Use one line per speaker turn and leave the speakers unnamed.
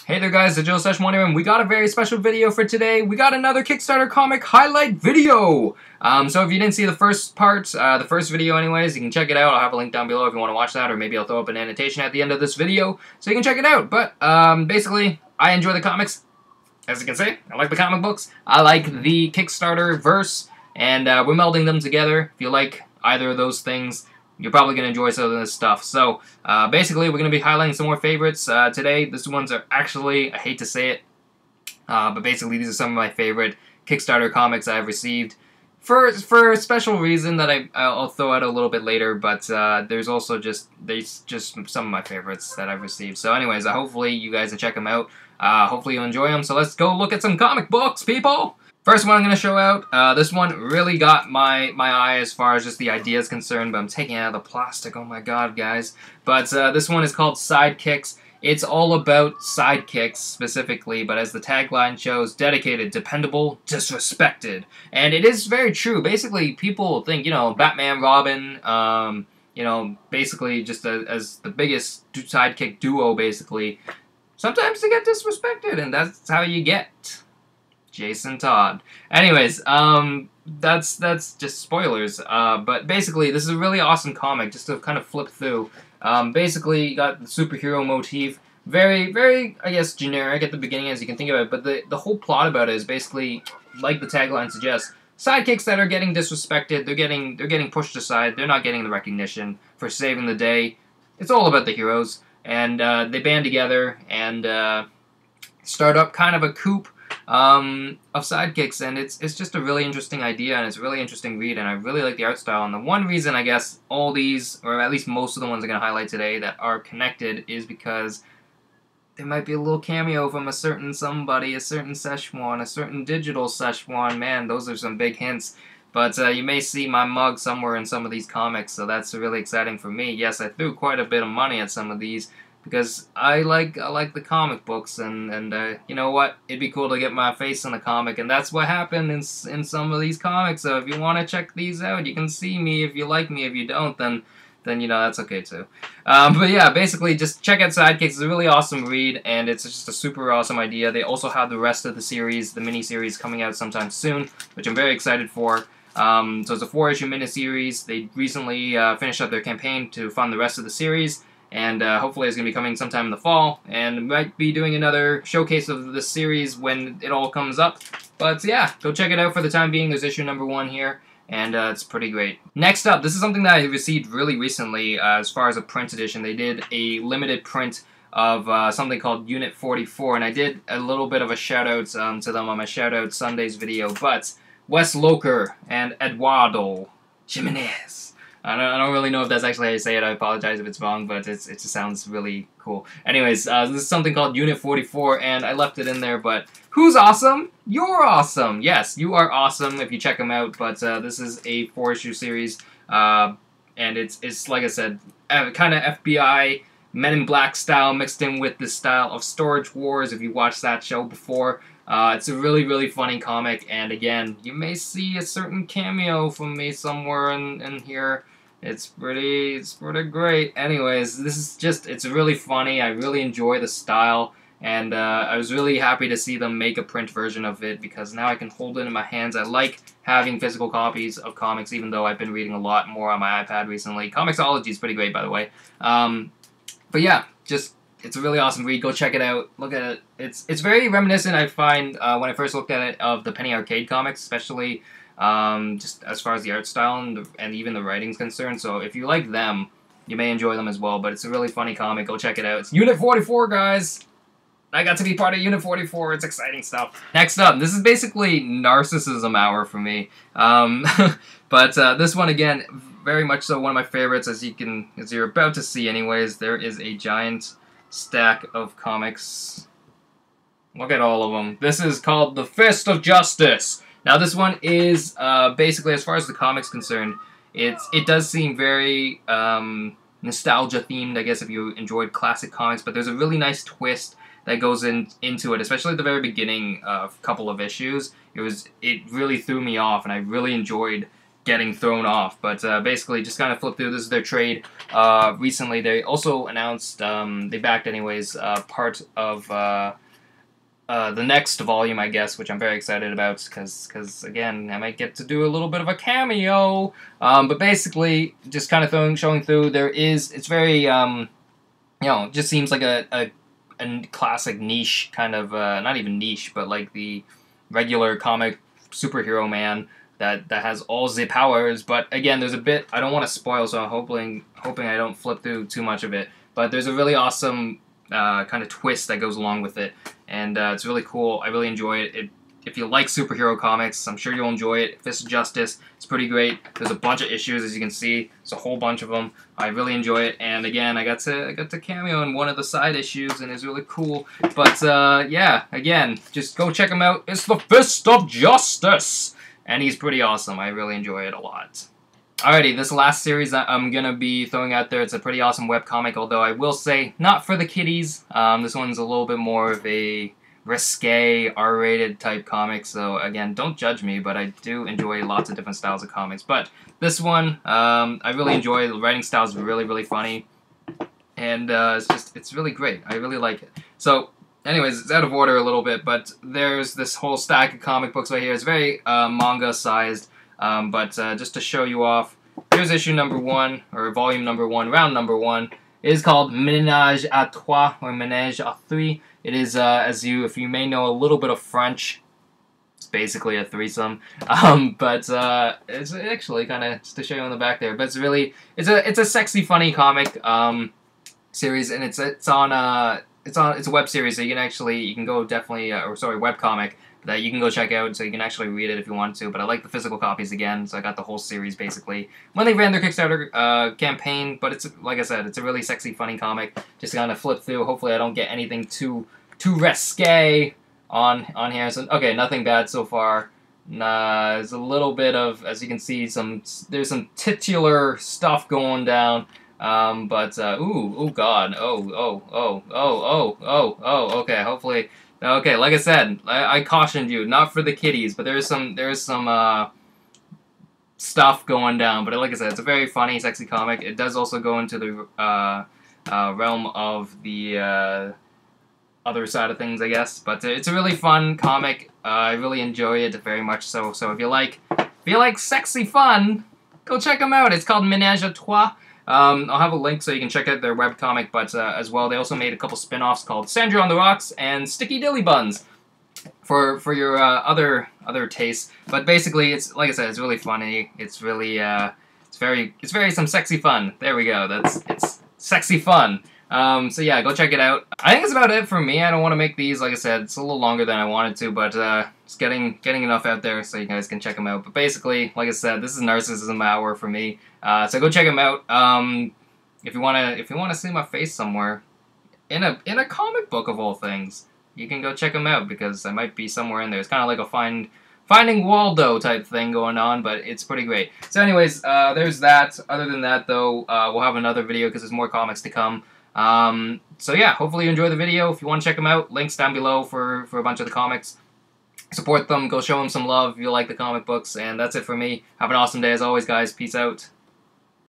Hey there guys, DigitalSzechuan here, and we got a very special video for today. We got another Kickstarter comic highlight video! So if you didn't see the first part, the first video anyways, you can check it out. I'll have a link down below if you want to watch that, or maybe I'll throw up an annotation at the end of this video, so you can check it out. But, basically, I enjoy the comics. As you can see, I like the comic books. I like the Kickstarter verse, and we're melding them together. If you like either of those things, you're probably going to enjoy some of this stuff. So, basically, we're going to be highlighting some more favorites today. These ones are actually, I hate to say it, but basically these are some of my favorite Kickstarter comics I've received for a special reason that I'll throw out a little bit later, but there's also just some of my favorites that I've received. So anyways, hopefully you guys will check them out. Hopefully you'll enjoy them. So let's go look at some comic books, people! First one I'm going to show out, this one really got my eye as far as just the idea is concerned, but I'm taking it out of the plastic, oh my god, guys. But this one is called Sidekicks. It's all about sidekicks, specifically, but as the tagline shows, dedicated, dependable, disrespected. And it is very true. Basically, people think, you know, Batman, Robin, you know, basically just as the biggest sidekick duo, basically, sometimes they get disrespected, and that's how you get Jason Todd. Anyways, that's just spoilers. But basically, this is a really awesome comic, just to kind of flip through. Basically, you got the superhero motif. Very, I guess, generic at the beginning, as you can think of it. But the whole plot about it is basically, like the tagline suggests, sidekicks that are getting disrespected. They're getting pushed aside. They're not getting the recognition for saving the day. It's all about the heroes, and they band together and start up kind of a coup of sidekicks, and it's just a really interesting idea, and it's a really interesting read, and I really like the art style. And the one reason I guess all these, or at least most of the ones I'm going to highlight today that are connected, is because there might be a little cameo from a certain somebody, a certain Szechuan, a certain DigitalSzechuan. Man, those are some big hints. But you may see my mug somewhere in some of these comics, so that's really exciting for me. Yes, I threw quite a bit of money at some of these, because I like the comic books, and you know what? It'd be cool to get my face in the comic, and that's what happened in some of these comics. So if you want to check these out, you can see me. If you like me, if you don't, then you know, that's okay too. But yeah, basically just check out Sidekicks. It's a really awesome read, and it's just a super awesome idea. They also have the rest of the series, the mini-series, coming out sometime soon, which I'm very excited for. So it's a 4-issue mini-series. They recently finished up their campaign to fund the rest of the series, and hopefully it's going to be coming sometime in the fall, and might be doing another showcase of this series when it all comes up. But yeah, go check it out for the time being. There's issue number 1 here, and it's pretty great. Next up, this is something that I received really recently as far as a print edition. They did a limited print of something called Unit 44, and I did a little bit of a shout-out to them on my Shout-Out Sundays video, but Wes Loker and Eduardo Jimenez. I don't really know if that's actually how you say it. I apologize if it's wrong, but it just sounds really cool. Anyways, this is something called Unit 44, and I left it in there, but who's awesome? You're awesome! Yes, you are awesome if you check them out, but this is a 4-issue series, and it's like I said, kind of FBI, Men in Black style mixed in with the style of Storage Wars, if you watched that show before. It's a really funny comic, and again, you may see a certain cameo from me somewhere in here. It's pretty great. Anyways, this is just, it's really funny. I really enjoy the style, and I was really happy to see them make a print version of it, because now I can hold it in my hands. I like having physical copies of comics, even though I've been reading a lot more on my iPad recently. Comixology is pretty great, by the way. But yeah, just, it's a really awesome read. Go check it out. Look at it. It's very reminiscent, I find, when I first looked at it, of the Penny Arcade comics, especially just as far as the art style and even the writing's concerned. So if you like them, you may enjoy them as well. But it's a really funny comic. Go check it out. It's Unit 44, guys. I got to be part of Unit 44. It's exciting stuff. Next up, this is basically narcissism hour for me. But this one, again, very much so one of my favorites, as you're about to see anyways. There is a giant stack of comics. Look at all of them. This is called The Fist of Justice. Now this one is basically, as far as the comic's concerned, it does seem very nostalgia themed, I guess, if you enjoyed classic comics, but there's a really nice twist that goes into it, especially at the very beginning of a couple of issues. It really threw me off, and I really enjoyed getting thrown off. But basically, just kind of flip through. This is their trade. Recently, they also announced, they backed anyways, part of the next volume, I guess, which I'm very excited about, because again, I might get to do a little bit of a cameo. But basically, just kind of showing through, it's very, you know, just seems like a classic niche, kind of, not even niche, but like the regular comic superhero man that has all the powers. But again, there's a bit, I don't want to spoil, so I'm hoping I don't flip through too much of it. But there's a really awesome kind of twist that goes along with it, and it's really cool. I really enjoy it. If you like superhero comics, I'm sure you'll enjoy it. Fist of Justice, it's pretty great. There's a bunch of issues, as you can see. It's a whole bunch of them. I really enjoy it, and again, I got to cameo in one of the side issues, and it's really cool. But yeah, again, just go check him out. It's the Fist of Justice, and he's pretty awesome. I really enjoy it a lot. Alrighty, this last series that I'm going to be throwing out there, it's a pretty awesome webcomic, although I will say, not for the kiddies. This one's a little bit more of a risque, R-rated type comic, so again, don't judge me, but I do enjoy lots of different styles of comics. But this one, I really enjoy. The writing style is really, really funny, and it's really great. I really like it. So, anyways, it's out of order a little bit, but there's this whole stack of comic books right here. It's very manga-sized. But just to show you off, here's issue number 1, or volume number 1, round number 1. It is called Menage à trois, or Menage à trois. It is, if you may know a little bit of French, it's basically a threesome. But it's actually kind of just to show you on the back there. But it's really, it's a sexy, funny comic series, and it's a web series, so you can go definitely, webcomic that you can go check out, so you can actually read it if you want to. But I like the physical copies again, so I got the whole series basically when they ran their Kickstarter campaign. But it's, like I said, it's a really sexy, funny comic. Just kind of flip through. Hopefully, I don't get anything too risque on here. So okay, nothing bad so far. There's a little bit of, as you can see, there's some titular stuff going down. Oh god, okay, hopefully. Okay, like I said, I cautioned you, not for the kiddies, but there's some stuff going down. But like I said, it's a very funny, sexy comic. It does also go into the realm of the other side of things, I guess. But it's a really fun comic. I really enjoy it very much. So if you like sexy fun, go check them out. It's called Menage à trois. I'll have a link so you can check out their webcomic, but as well, they also made a couple spin-offs called Sandra on the Rocks and Sticky Dilly Buns for your other tastes. But basically, it's, like I said, it's really funny. It's really it's very some sexy fun. There we go. It's sexy fun. So yeah, go check it out. I think that's about it for me. I don't want to make these, like I said, it's a little longer than I wanted to, but just getting enough out there so you guys can check them out. But basically, like I said, this is narcissism hour for me. So go check them out. If you wanna see my face somewhere in a comic book of all things, you can go check them out, because I might be somewhere in there. It's kind of like a Finding Waldo type thing going on, but it's pretty great. So anyways, there's that. Other than that, though, we'll have another video because there's more comics to come. So yeah, hopefully you enjoy the video. If you want to check them out, links down below for a bunch of the comics. Support them, go show them some love if you like the comic books, and that's it for me. Have an awesome day as always, guys. Peace out.